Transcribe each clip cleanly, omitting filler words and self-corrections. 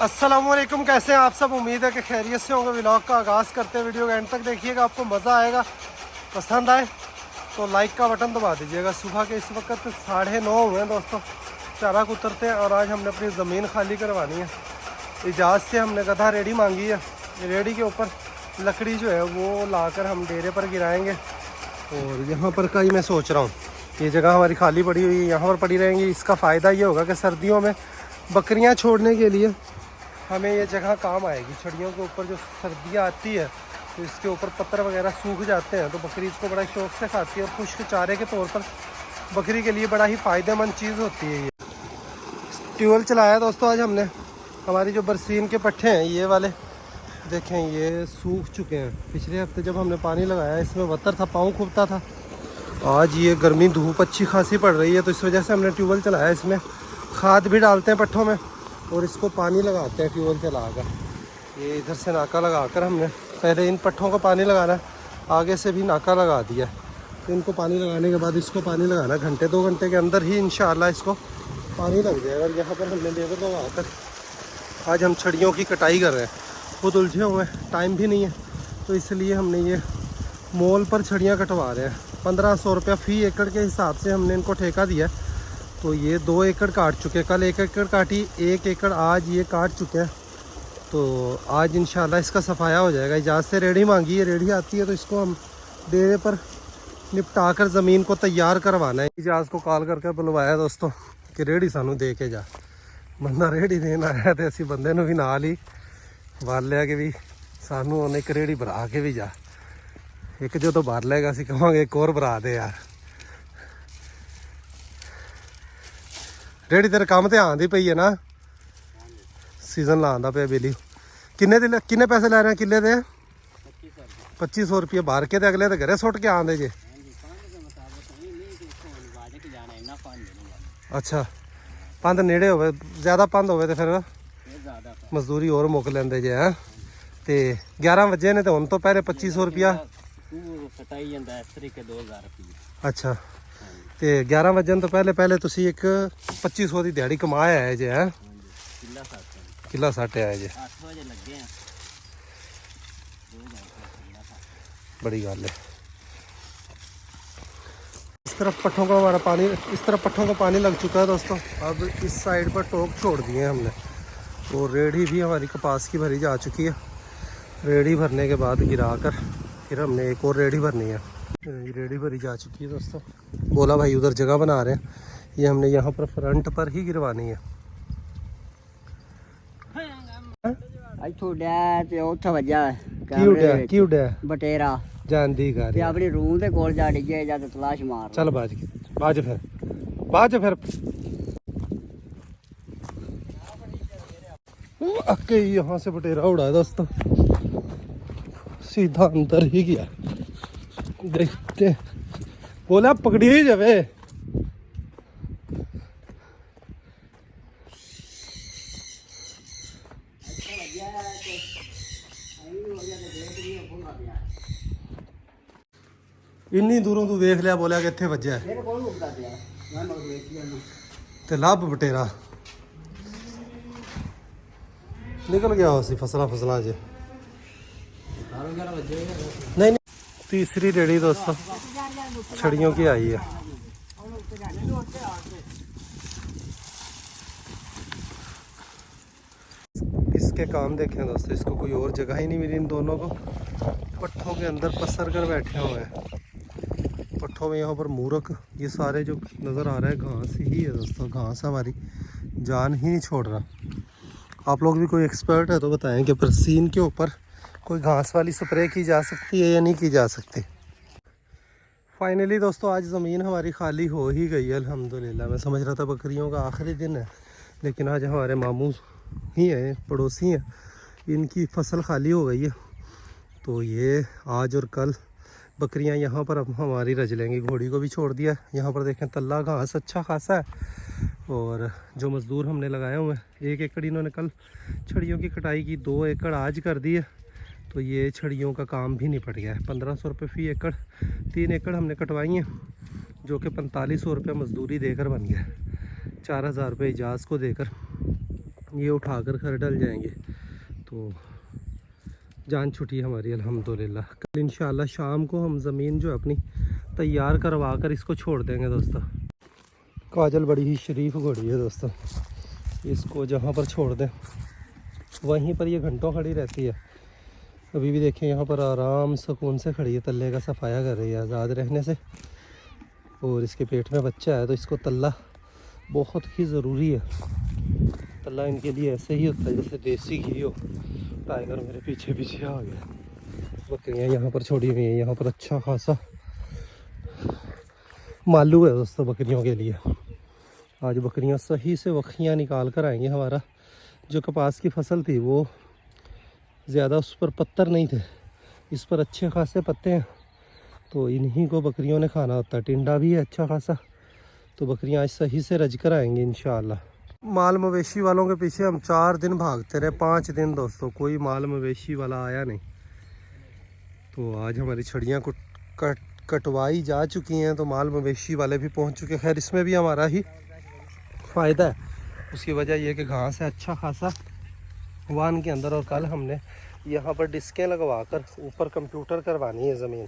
अस्सलामुअलैकुम, कैसे हैं आप सब। उम्मीद है कि खैरियत से होंगे। व्लॉग का आगाज़ करते हैं, वीडियो के एंड तक देखिएगा, आपको मज़ा आएगा। पसंद आए तो लाइक का बटन दबा दीजिएगा। सुबह के इस वक्त 9:30 हुए हैं दोस्तों, चारा उतरते हैं और आज हमने अपनी ज़मीन खाली करवानी है। इजाज़ से हमने गधा रेडी मांगी है। रेडी के ऊपर लकड़ी जो है वो लाकर हम डेरे पर गिराएंगे। और यहाँ पर का ही मैं सोच रहा हूँ, ये जगह हमारी खाली पड़ी हुई है, यहाँ पर पड़ी रहेंगी। इसका फ़ायदा ये होगा कि सर्दियों में बकरियाँ छोड़ने के लिए हमें ये जगह काम आएगी। छड़ियों के ऊपर जो सर्दियाँ आती है तो इसके ऊपर पत्थर वगैरह सूख जाते हैं, तो बकरी इसको बड़ा शौक से खाती है और खुश्क चारे के तौर पर बकरी के लिए बड़ा ही फ़ायदेमंद चीज़ होती है। ये ट्यूबवेल चलाया दोस्तों आज हमने। हमारी जो बरसीन के पट्टे हैं ये वाले देखें, ये सूख चुके हैं। पिछले हफ्ते जब हमने पानी लगाया इसमें वतर था, पाँव खुबता था। आज ये गर्मी धूप अच्छी खासी पड़ रही है, तो इस वजह से हमने ट्यूबवेल चलाया। इसमें खाद भी डालते हैं पट्ठों में और इसको पानी लगाते हैं ट्यूबवेल चलाकर। ये इधर से नाका लगाकर हमने पहले इन पट्ठों को पानी लगाना, आगे से भी नाका लगा दिया। तो इनको पानी लगाने के बाद इसको पानी लगाना, घंटे 2 घंटे के अंदर ही इंशाल्लाह इसको पानी लग जाएगा। और यहाँ पर हमने लेबर को आकर आज हम छड़ियों की कटाई कर रहे हैं। खुद उलझे हुए हैं, टाइम भी नहीं है, तो इसलिए हमने ये मोल पर छड़ियाँ कटवा रहे हैं। 1500 रुपया फ़ी एकड़ के हिसाब से हमने इनको ठेका दिया। तो ये 2 एकड़ काट चुके हैं, कल 1 एकड़ काटी, 1 एकड़ आज ये काट चुके हैं। तो आज इंशाल्लाह इसका सफाया हो जाएगा। इजाज़ से रेडी मांगी है, रेडी आती है तो इसको हम डेरे पर निपटा कर ज़मीन को तैयार करवाना है। इजाज़ को कॉल करके बुलवाया दोस्तों कि रेडी सानू दे के जा। बंदा रेडी देना है तो असी बंदे भी नाल ही वाल लिया कि भी सानू उन्हें एक रेडी भरा के भी जा। एक जो तो भर लेगा असी कहांगे एक और भरा दे यार। रेडी तेरे काम ते आंदी पई है ना, सीजन लांदा पे बिली। किन्ने पैसे ले रहे हैं किले दे? 2500 रुपये भर के अगले तो घरे सुट के आंदे जे। अच्छा, पंद नेड़े हो, ज़्यादा पंद हो तो फिर मजदूरी और मुक लेंदे जे हैं। तो 11 बजे ने तो हम तो पहले 2500 रुपया। अच्छा, तो 11 बजन तो पहले तुसी एक 2500 की दिहाड़ी कमाया है जे हैं। किला 60 आए जे, बड़ी गल है। इस तरफ पट्ठों को हमारा पानी, इस तरफ पट्ठों को पानी लग चुका है दोस्तों। अब इस साइड पर टोक छोड़ दिए हैं हमने। और रेडी भी हमारी कपास की भरी जा चुकी है। रेडी भरने के बाद गिरा कर फिर हमने एक और रेडी भरनी है। रेडी भरी जा चुकी है दोस्तों। बोला भाई उधर जगह बना रहे हैं, ये हमने यहाँ पर फ्रंट पर ही गिरवानी है। बटेरा जानदी कर अपनी रूह दे कोल जा डिगे जा तलाश मार। चल बाज फिर अक्के यहाँ से बटेरा उड़ा है दोस्तों, सीधा अंदर ही गया। देखते बोला पकड़ी ही जावे। इन्नी दूरों तू देख लिया, बोलिया कि इत्थे वज्या ते लब बटेरा निकल गया उसी फसला च। नहीं, तीसरी रेडी दोस्तों छड़ियों की आई है। इसके काम देखें दोस्तों, इसको कोई और जगह ही नहीं मिली इन दोनों को। पट्ठों के अंदर पसर कर बैठे हुए हैं। पट्ठों में यहाँ पर मूरख, ये सारे जो नज़र आ रहा है घास ही है दोस्तों। घास हमारी जान ही नहीं छोड़ रहा। आप लोग भी कोई एक्सपर्ट है तो बताएं कि बरसीन के ऊपर कोई घास वाली स्प्रे की जा सकती है या नहीं की जा सकती। फाइनली दोस्तों आज ज़मीन हमारी खाली हो ही गई है अल्हम्दुलिल्लाह। मैं समझ रहा था बकरियों का आखिरी दिन है, लेकिन आज हमारे मामू ही हैं, पड़ोसी हैं, इनकी फसल खाली हो गई है। तो ये आज और कल बकरियां यहाँ पर अब हमारी रज लेंगी। घोड़ी को भी छोड़ दिया। यहाँ पर देखें तल्ला घास अच्छा खासा है। और जो मज़दूर हमने लगाए हुए हैं, 1 एकड़ इन्होंने कल छड़ियों की कटाई की, 2 एकड़ आज कर दी है। तो ये छड़ियों का काम भी निपट गया है। 1500 रुपये फ़ी एकड़, 3 एकड़ हमने कटवाई हैं, जो कि 4500 रुपये मजदूरी देकर बन गया। 4000 रुपये इजाज़ को देकर ये उठाकर घर डल जाएंगे। तो जान छुटी हमारी अल्हम्दुलिल्लाह। कल इंशाल्लाह शाम को हम ज़मीन जो है अपनी तैयार करवा कर इसको छोड़ देंगे दोस्तों। काजल बड़ी ही शरीफ घोड़ी है दोस्तों, इसको जहाँ पर छोड़ दें वहीं पर ये घंटों खड़ी रहती है। अभी भी देखें यहाँ पर आराम सुकून से खड़ी है, तल्ले का सफाया कर रही है आज़ाद रहने से। और इसके पेट में बच्चा है तो इसको तल्ला बहुत ही ज़रूरी है। तल्ला इनके लिए ऐसे ही होता है जैसे देसी घी हो। टाइगर मेरे पीछे पीछे आ गया। बकरियाँ यहाँ पर छोड़ी हुई हैं, यहाँ पर अच्छा खासा मालू है दोस्तों बकरियों के लिए। आज बकरियाँ सही से वखियाँ निकाल कर आएंगी। हमारा जो कपास की फसल थी वो ज़्यादा उस पर पत्थर नहीं थे, इस पर अच्छे खासे पत्ते हैं, तो इन्हीं को बकरियों ने खाना होता है। टिंडा भी है अच्छा खासा, तो बकरियाँ आज सही से रज कर आएंगी इंशाअल्लाह। माल मवेशी वालों के पीछे हम 4 दिन भागते रहे, 5 दिन दोस्तों, कोई माल मवेशी वाला आया नहीं। तो आज हमारी छड़ियाँ कटवाई जा चुकी हैं, तो माल मवेशी वाले भी पहुँच चुके। खैर इसमें भी हमारा ही फ़ायदा है, उसकी वजह यह कि घास है अच्छा खासा वान के अंदर। और कल हमने यहाँ पर डिस्कें लगवा कर ऊपर कंप्यूटर करवानी है ज़मीन।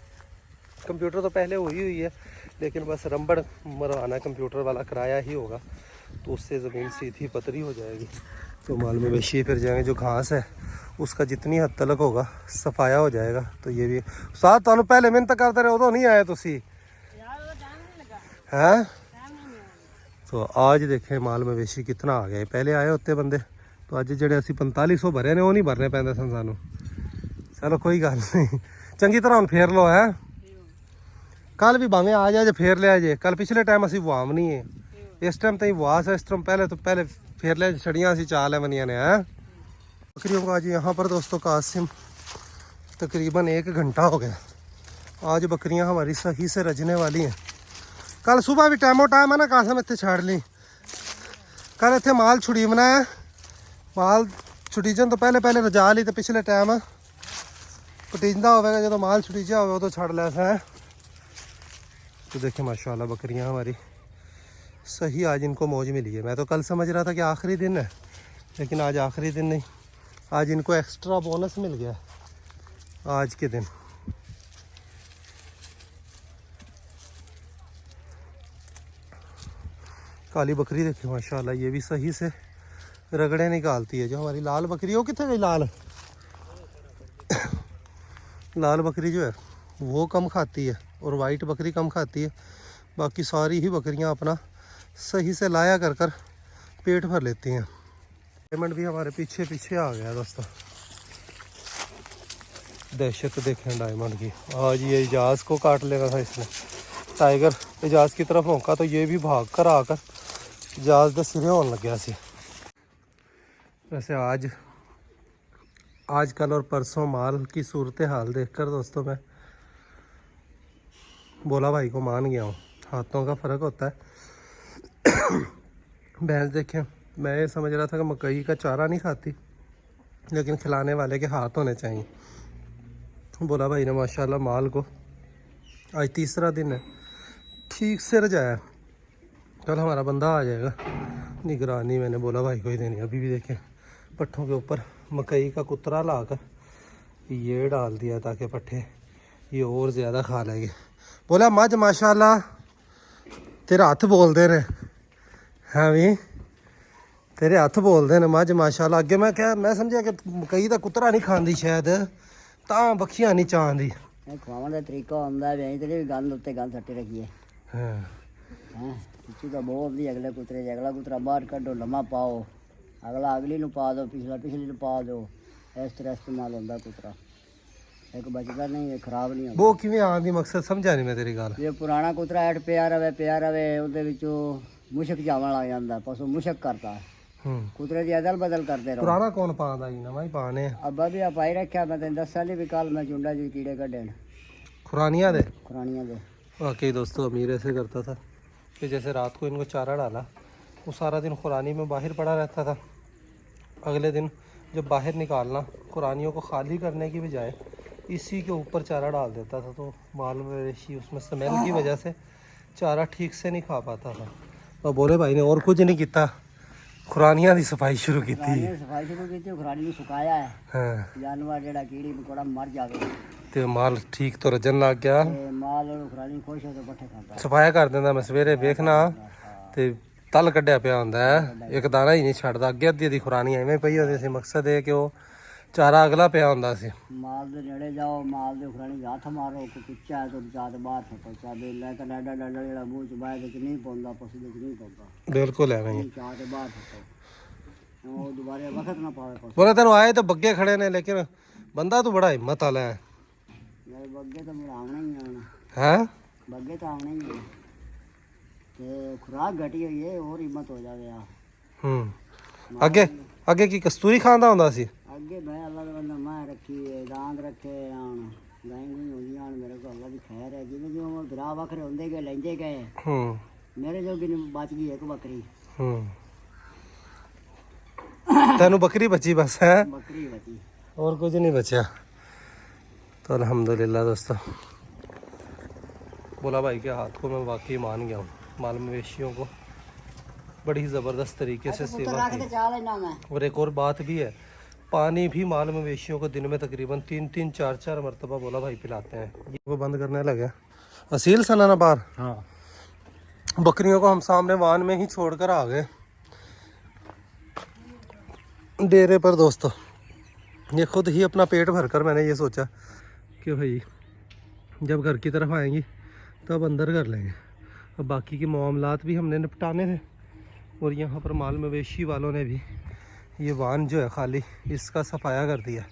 कंप्यूटर तो पहले हुई है, लेकिन बस रंबड़ मरवाना कंप्यूटर वाला कराया ही होगा, तो उससे ज़मीन सीधी पतरी हो जाएगी। तो माल मवेशी फिर जाएंगे, जो घास है उसका जितनी हद तक होगा सफाया हो जाएगा। तो ये भी साथ तुम पहले मेहनत करते रहे, उदो नहीं आए तुसी हैं। तो आज देखें माल मवेशी कितना आ गए, पहले आए होते बंदे तो अज जेडे असी 4500 भरे ने वो नहीं भरने पैंदे सन सानू। चलो कोई गल नहीं, चंगी तरह हम फेर लो है। कल भी भावें आ जाए फेर लिया जे, कल पिछले टाइम असी वाम नहीं है, इस टाइम तो वास है, इस टाइम पहले फेर लिया छड़ियाँ असी चाल है बनिया ने है। बकरियों को आज यहाँ पर दोस्तों कासिम तकरीबन 1 घंटा हो गया। आज बकरियाँ हमारी सही से रजने वाली हैं। कल सुबह भी टाइमो टाइम है ना कासिम इतने छाड़ ली। कल इतने माल छुड़ी बनाया, माल छुटीजन तो पहले रजा ली, तो पिछले टाइम पटीजदा होगा जो माल छुटीजा हो तो छड़ लिया है। तो देखें माशाल्लाह बकरियां हमारी सही आज इनको मौज मिली है। मैं तो कल समझ रहा था कि आखिरी दिन है, लेकिन आज आखिरी दिन नहीं, आज इनको एक्स्ट्रा बोनस मिल गया आज के दिन। काली बकरी देखिए माशाल्लाह, ये भी सही से रगड़े निकालती है। जो हमारी लाल बकरी है वो कितने गई लाल बकरी जो है वो कम खाती है और वाइट बकरी कम खाती है। बाकी सारी ही बकरियां अपना सही से लाया कर पेट भर लेती हैं। डायमंड भी हमारे पीछे पीछे आ गया दोस्तों। दहशत देखें डायमंड की। आज ये इजाज़ को काट लेना था इसने। टाइगर इजाज़ की तरफ भौंका तो ये भी भाग कर आकर इजाज़ के सिरे होने लग गया सी। वैसे आज कल और परसों माल की सूरत हाल देखकर दोस्तों मैं बोला भाई को मान गया हूँ। हाथों का फ़र्क होता है। भैंस देखें, मैं ये समझ रहा था कि मकई का चारा नहीं खाती, लेकिन खिलाने वाले के हाथ होने चाहिए। बोला भाई ने माशाल्लाह माल को आज 3रा दिन है ठीक से रजाया। कल हमारा बंदा आ जाएगा निगरानी, मैंने बोला भाई को ही देनी। अभी भी देखें पट्ठों के ऊपर मकई का कुतरा लाकर ये डाल दिया ताकि पट्ठे ये और ज़्यादा खा लेंगे। बोला मज माशाल्लाह तेरे हाथ बोल दे रहे हैं भी, तेरे हाथ बोल दे मज माशाल्लाह। अगे मैं समझा कि मकई का कुतरा नहीं खाती शायद ਤਾਂ बखियां नहीं चाहती। ਖਵਾਉਣ ਦਾ ਤਰੀਕਾ ਹੁੰਦਾ ਹੈ ਵੇਚ ਤੇ ਵੀ ਗੰਦ ਉੱਤੇ ਗੰਦ ਸੱਟੇ ਰੱਖੀਏ। ਹਾਂ ਪਿੱਛੇ ਤਾਂ ਬਹੁਤ ਦੀ ਅਗਲੇ ਕੁਤਰੇ ਦੇ ਅਗਲਾ ਕੁਤਰਾ ਬਾਹਰ ਕੱਢੋ, ਲੰਮਾ ਪਾਓ, ਅਗਲਾ ਅਗਲੀ ਨੂੰ ਪਾ ਦਿਓ, ਪਿਛਲੀ ਨੂੰ ਪਾ ਦਿਓ। ਇਸ ਤਰ੍ਹਾਂ ਇਸਤੇਮਾਲ ਹੁੰਦਾ ਕੁਤਰਾ, ਇੱਕ ਬਚਦਾ ਨਹੀਂ, ਇਹ ਖਰਾਬ ਨਹੀਂ ਹੁੰਦਾ। ਉਹ ਕਿਵੇਂ ਆਉਣ ਦੀ ਮਕਸਦ ਸਮਝਿਆ ਨਹੀਂ ਮੈਂ ਤੇਰੀ ਗੱਲ। ਜੇ ਪੁਰਾਣਾ ਕੁਤਰਾ ਐਟ ਪਿਆ ਰਵੇ ਉਹਦੇ ਵਿੱਚੋਂ ਮੁਸ਼ਕ ਜਾਵਣ ਲੱਗ ਜਾਂਦਾ, ਪਸ਼ੂ ਮੁਸ਼ਕ ਕਰਦਾ। कुतरे की अदल बदल करते रहो। पुराना कौन पादा जी नवा ही पाने अब्बा भी आप आई रखा। मैं तेन दस साल भी कल मैं चुंडा जी कीड़े कढ़े खुरानिया दे वाकई दोस्तों अमीर ऐसे करता था कि जैसे रात को इनको चारा डाला वो सारा दिन खुरानी में बाहर पड़ा रहता था। अगले दिन जब बाहर निकालना, खुरानियों को खाली करने की बजाय इसी के ऊपर चारा डाल देता था, तो माल मवेशी उसमें स्मेल की वजह से चारा ठीक से नहीं खा पाता था। और बोले भाई ने और कुछ नहीं किया, खुरानियां दी सफाई शुरू की खुरानी ने सफाई शुरू की खुरानी ਨੂੰ ਸੁਕਾਇਆ ਹੈ हाँ ਜਾਨਵਰ ਜਿਹੜਾ ਕੀੜੀ ਮਕੌੜਾ ਮਰ ਜਾਵੇ ਤੇ ਮਾਲ ਠੀਕ ਤੋਂ ਰਜਨ ਲੱਗ ਗਿਆ ਤੇ ਮਾਲ ਨੂੰ ਖੁਰਾਨੀ ਖੁਸ਼ ਹੋ ਕੇ ਪੱਠੇ ਖਾਂਦਾ ਸਫਾਇਆ ਕਰ ਦਿੰਦਾ ਮੈਂ ਸਵੇਰੇ ਵੇਖਣਾ ਤੇ ਤਲ ਕੱਢਿਆ ਪਿਆ ਹੁੰਦਾ ਹੈ ਇੱਕ ਦਾਣਾ ਹੀ ਨਹੀਂ ਛੱਡਦਾ ਅੱਗੇ ਅੱਧੀ ਦੀ ਖੁਰਾਨੀ ਐਵੇਂ ਪਈ ਹੁੰਦੀ ਸੀ ਮਕਸਦ ਇਹ ਕਿ ਉਹ ਚਾਰਾ ਅਗਲਾ ਪਿਆ ਹੁੰਦਾ ਸੀ ਮਾਲ ਦੇ ਨੇੜੇ ਜਾਓ ਮਾਲ ਦੇ ਖੁਰਾਨੀ ਦੇ ਹੱਥ ਮਾਰੋ ਕੋਈ ਪਿੱਛਾ ਹੈ ਤਾਂ ਜਾਤ ਬਾਹਰ ਫਟੋ ਚਾਬੇ ਲੈ ਕੇ ਡਾਡਾ ਡਾਡਾ ਜਿਹੜਾ ਮੂੰਹ ਚ ਬਾਹਰ ਵਿੱਚ ਨਹੀਂ ਪਾਉਂਦਾ ਪਸ਼ੂ ਵਿੱਚ ਨਹੀਂ ਪਾਉਂਦਾ ਬਿਲਕੁਲ ਐਵੇਂ ਹੀ ਚਾਹ ਦੇ ਬਾਹਰ ਫਟੋ ਉਹ ਦੁਬਾਰੇ ਵਕਤ ਨਾ ਪਾਵੇ ਪਸ਼ੂ ਬੋਲੇ ਤੈਨੂੰ ਆਏ ਤਾਂ ਬੱਗੇ ਖੜੇ ਨੇ ਲੇਕਿਨ ਬੰਦਾ ਤੂੰ ਬੜਾ ਹਿੰਮਤ ਵਾਲਾ ਹੈ ਮੇਰੇ ਬੱਗੇ ਤਾਂ ਮੇਰਾ ਆਉਣਾ ਹੀ ਆਉਣਾ ਹੈ ਬੱਗੇ ਤਾਂ ਆਉਣਾ ਹੀ ਹੈ ਤੇ ਖੁਰਾਕ ਘਟੀ ਹੋਈ ਹੈ ਹੋਰ ਹਿੰਮਤ ਹੋ ਜਾਵੇ ਆ ਅੱਗੇ ਅੱਗੇ ਕੀ ਕਸਤੂਰੀ ਖਾਂਦਾ ਹੁੰਦਾ ਸੀ ਅੱਗੇ ਮੈਂ ਅੱਲਾ ਦਾ ਬੰਦਾ ਮੈਂ ਰੱਖੀ ਦਾੰਦ ਰੱਖੇ ਆਣ ਗਾਂ ਨਹੀਂ ਹੁੰਦੀਆਂ ਆਣ ਮੇਰੇ ਕੋਲ ਅੱਲਾ ਦੀ ਖੈਰ ਹੈ ਜਿਵੇਂ ਜਿਵੇਂ ਭਰਾ ਵੱਖਰੇ ਹੁੰਦੇ ਗਏ ਲੈਂਦੇ ਗਏ ਮੇਰੇ ਜੋਗੀ ਨਹੀਂ ਬਚ ਗਈ ਇੱਕ ਬੱਕਰੀ ਤੈਨੂੰ ਬੱਕਰੀ ਬਚੀ ਬਸ ਹੈ ਬੱਕਰੀ ਬਚੀ और कुछ नहीं बचा तो अल्हम्दुलिल्लाह दोस्तों बोला भाई के हाथ को मैं वाकई मान गया हूँ माल मवेशियों को बड़ी ज़बरदस्त तरीके से सेवा की और एक और बात भी है पानी भी माल मवेशियों को दिन में तकरीबन 3-4 मरतबा बोला भाई पिलाते हैं ये वो बंद करने लगे असील सनाना बार हाँ बकरियों को हम सामने वान में ही छोड़कर आ गए डेरे पर दोस्तों ये खुद ही अपना पेट भरकर मैंने ये सोचा कि भाई जब घर की तरफ आएंगी तब अंदर कर लेंगे अब बाकी के मामलात भी हमने निपटाने थे और यहाँ पर माल मवेशी वालों ने भी ये वान जो है खाली इसका सफाया कर दिया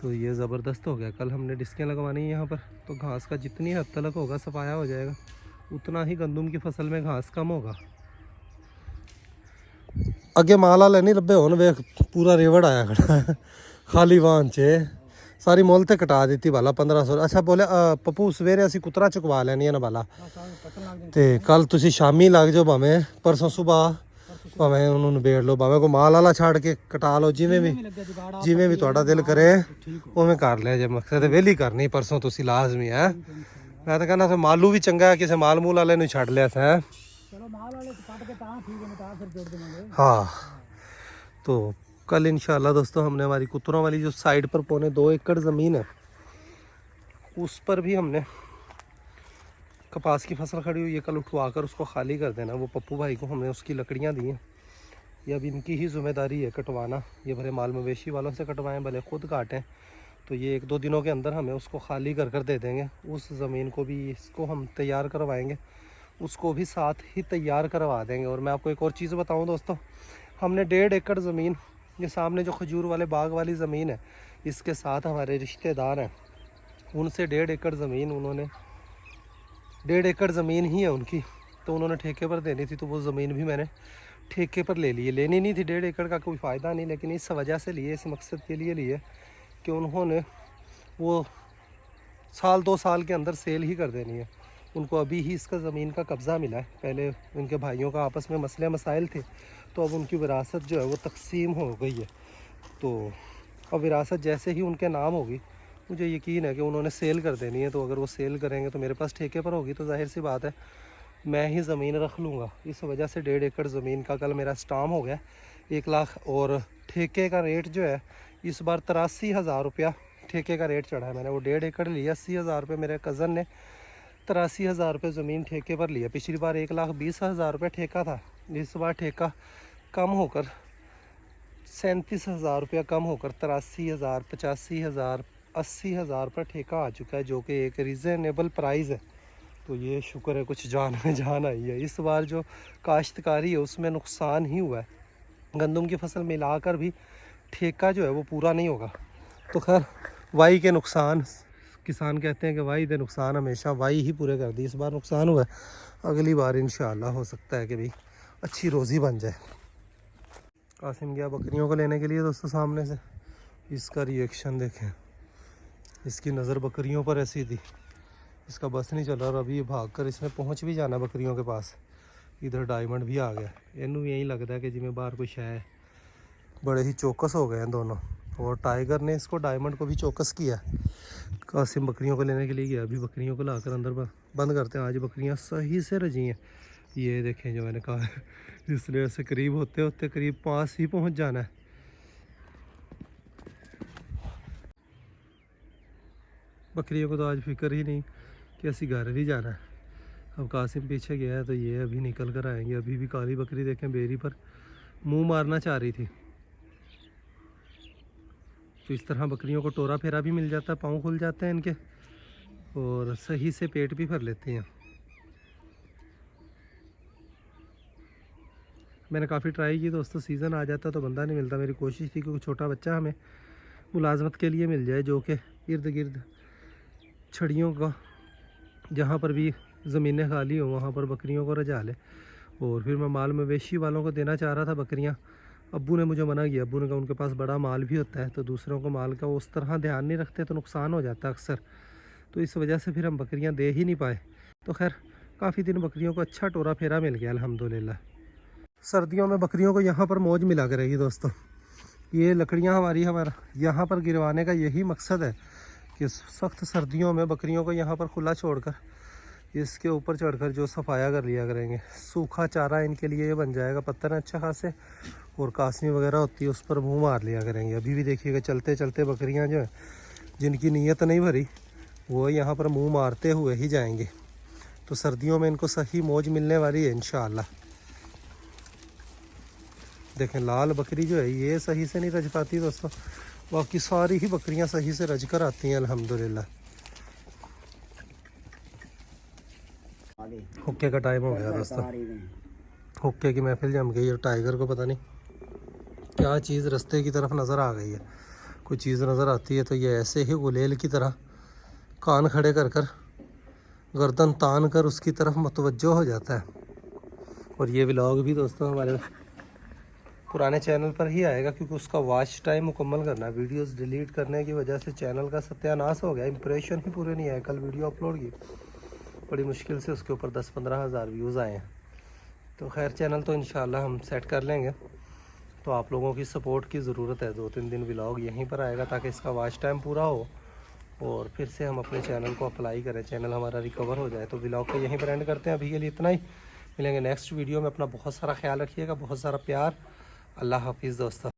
तो ये ज़बरदस्त हो गया कल हमने डिस्कें लगवानी है यहाँ पर तो घास का जितनी हद तक होगा सफाया हो जाएगा उतना ही गंदम की फसल में घास कम होगा अगे माल वाले नहीं लभे होन वेख पूरा रेवड़ आया खड़ा खाली वाहन च सारी मुल ते कटा दी वाला 1500 अच्छा बोले पप्पू सवेरे असी कुतरा चुकवा लैनी है ना वाला ते कल तुसी शामी लग जाओ भावें परसों सुबह भावें उन्होंने निबेड़ लो भावें को माल वाला छाड़ के कटा लो जिमें भी तुहाडा दिल करे उवें कर लिया जे मकसद वेली करनी परसों तुसी लाजमी है मैं तो कहना मालू भी चंगा है किसी माल मूल वाले नूं छड़ लिया है हाँ तो कल इंशाल्लाह दोस्तों हमने हमारी कुतरों वाली जो साइड पर 2.25 एकड़ ज़मीन है उस पर भी हमने कपास की फसल खड़ी हुई है कल उठवा कर उसको खाली कर देना वो पप्पू भाई को हमने उसकी लकड़ियां दी हैं ये अब इनकी ही जिम्मेदारी है कटवाना ये भले माल मवेशी वालों से कटवाएं भले खुद काटें तो ये 1-2 दिनों के अंदर हमें उसको खाली कर दे देंगे उस ज़मीन को भी इसको हम तैयार करवाएंगे उसको भी साथ ही तैयार करवा देंगे और मैं आपको एक और चीज़ बताऊं दोस्तों हमने 1.5 एकड़ ज़मीन ये सामने जो खजूर वाले बाग वाली ज़मीन है इसके साथ हमारे रिश्तेदार हैं उनसे 1.5 एकड़ ज़मीन उन्होंने 1.5 एकड़ ज़मीन ही है उनकी तो उन्होंने ठेके पर देनी थी तो वो ज़मीन भी मैंने ठेके पर ले ली लेनी नहीं थी 1.5 एकड़ का कोई फ़ायदा नहीं लेकिन इस वजह से लिए इस मकसद के लिए लिए कि उन्होंने वो 1-2 साल के अंदर सेल ही कर देनी है उनको अभी ही इसका ज़मीन का कब्ज़ा मिला है पहले उनके भाइयों का आपस में मसले मसाइल थे तो अब उनकी विरासत जो है वो तकसीम हो गई है तो अब विरासत जैसे ही उनके नाम होगी मुझे यकीन है कि उन्होंने सेल कर देनी है तो अगर वो सेल करेंगे तो मेरे पास ठेके पर होगी तो जाहिर सी बात है मैं ही ज़मीन रख लूँगा इस वजह से 1.5 एकड़ ज़मीन का कल मेरा स्टाम हो गया 1 लाख और ठेके का रेट जो है इस बार 83,000 रुपया ठेके का रेट चढ़ा है मैंने वो 1.5 एकड़ लिया 80,000 रुपये मेरे कज़न ने 83,000 रुपये ज़मीन ठेके पर लिया पिछली बार 1,20,000 रुपये ठेका था इस बार ठेका कम होकर 37,000 रुपया कम होकर 83,000 85,000 80,000 रुपये ठेका आ चुका है जो कि एक रीज़नेबल प्राइस है तो ये शुक्र है कुछ जान में जान आई है इस बार जो काश्तकारी है उसमें नुकसान ही हुआ है गंदम की फसल मिलाकर भी ठेका जो है वो पूरा नहीं होगा तो खैर वाई के नुकसान किसान कहते हैं कि वाई दे नुकसान हमेशा वाई ही पूरे कर दी इस बार नुकसान हुआ है अगली बार इंशाअल्लाह हो सकता है कि भाई अच्छी रोज़ी बन जाए कासिम गया बकरियों को लेने के लिए दोस्तों सामने से इसका रिएक्शन देखें इसकी नज़र बकरियों पर ऐसी थी इसका बस नहीं चल रहा और अभी ये भाग कर इसने पहुँच भी जाना बकरियों के पास इधर डायमंड भी आ गया इनू यही लगता है कि जिम्मे बाहर कुछ है बड़े ही चौकस हो गए हैं दोनों और टाइगर ने इसको डायमंड को भी चौकस किया कासिम बकरियों को लेने के लिए गया अभी बकरियों को लाकर अंदर बंद करते हैं आज बकरियां सही से रजी हैं ये देखें जो मैंने कहा जिसने ऐसे करीब होते होते करीब पास ही पहुंच जाना है। बकरियों को तो आज फिक्र ही नहीं कि ऐसी घर ही जाना है। अब कासिम पीछे गया है तो ये अभी निकल कर आएंगे। अभी भी काली बकरी देखें बेरी पर मुंह मारना चाह रही थी। तो इस तरह बकरियों को टोरा फेरा भी मिल जाता है, पाँव खुल जाते हैं इनके और सही से पेट भी भर लेते हैं। मैंने काफ़ी ट्राई की दोस्तों, सीज़न आ जाता तो बंदा नहीं मिलता। मेरी कोशिश थी कि कोई छोटा बच्चा हमें मुलाजमत के लिए मिल जाए जो कि इर्द गिर्द छड़ियों का जहाँ पर भी ज़मीनें खाली हो वहाँ पर बकरियों को रजा ले। और फिर मैं माल मवेशी वालों को देना चाह रहा था बकरियाँ। अब्बू ने मुझे मना किया। अब्बू ने कहा उनके पास बड़ा माल भी होता है तो दूसरों को माल का उस तरह ध्यान नहीं रखते तो नुकसान हो जाता है अक्सर। तो इस वजह से फिर हम बकरियाँ दे ही नहीं पाए। तो खैर काफ़ी दिन बकरियों को अच्छा टोरा फेरा मिल गया अल्हम्दुलिल्लाह। सर्दियों में बकरियों को यहाँ पर मौज मिला करेगी दोस्तों। ये लकड़ियाँ हमारा यहाँ पर गिरवाने का यही मकसद है कि सख्त सर्दियों में बकरियों को यहाँ पर खुला छोड़कर इसके ऊपर चढ़कर जो सफाया कर लिया करेंगे। सूखा चारा इनके लिए ये बन जाएगा, पत्थर अच्छा खासे, और कासनी वगैरह होती है उस पर मुँह मार लिया करेंगे। अभी भी देखिएगा चलते चलते बकरियाँ जो हैं जिनकी नीयत नहीं भरी वो यहाँ पर मुँह मारते हुए ही जाएंगे। तो सर्दियों में इनको सही मौज मिलने वाली है इंशाअल्लाह। देखें लाल बकरी जो है ये सही से नहीं रज पाती दोस्तों, बाकी सारी ही बकरियां सही से रज कर आती हैं अल्हम्दुलिल्लाह। हुक्के का टाइम हो गया दोस्तों, हुक्के की महफिल जम गई। और टाइगर को पता नहीं क्या चीज़ रास्ते की तरफ नज़र आ गई है। कोई चीज़ नज़र आती है तो ये ऐसे ही गुलेल की तरह कान खड़े कर कर गर्दन तान कर उसकी तरफ मुतवज्जो हो जाता है। और ये व्लॉग भी दोस्तों हमारे पुराने चैनल पर ही आएगा क्योंकि उसका वॉच टाइम मुकम्मल करना है। वीडियोस डिलीट करने की वजह से चैनल का सत्यानाश हो गया, इंप्रेशन ही पूरे नहीं आए। कल वीडियो अपलोड की बड़ी मुश्किल से उसके ऊपर 10-15 हज़ार व्यूज़ आए हैं। तो खैर चैनल तो इंशाल्लाह हम सेट कर लेंगे। तो आप लोगों की सपोर्ट की ज़रूरत है। 2-3 दिन व्लॉग यहीं पर आएगा ताकि इसका वॉच टाइम पूरा हो और फिर से हम अपने चैनल को अप्लाई करें, चैनल हमारा रिकवर हो जाए। तो व्लॉग को यहीं पर एंड करते हैं अभी के लिए इतना ही। मिलेंगे नेक्स्ट वीडियो में। अपना बहुत सारा ख्याल रखिएगा, बहुत सारा प्यार। अल्लाह हाफिज़ दोस्तों।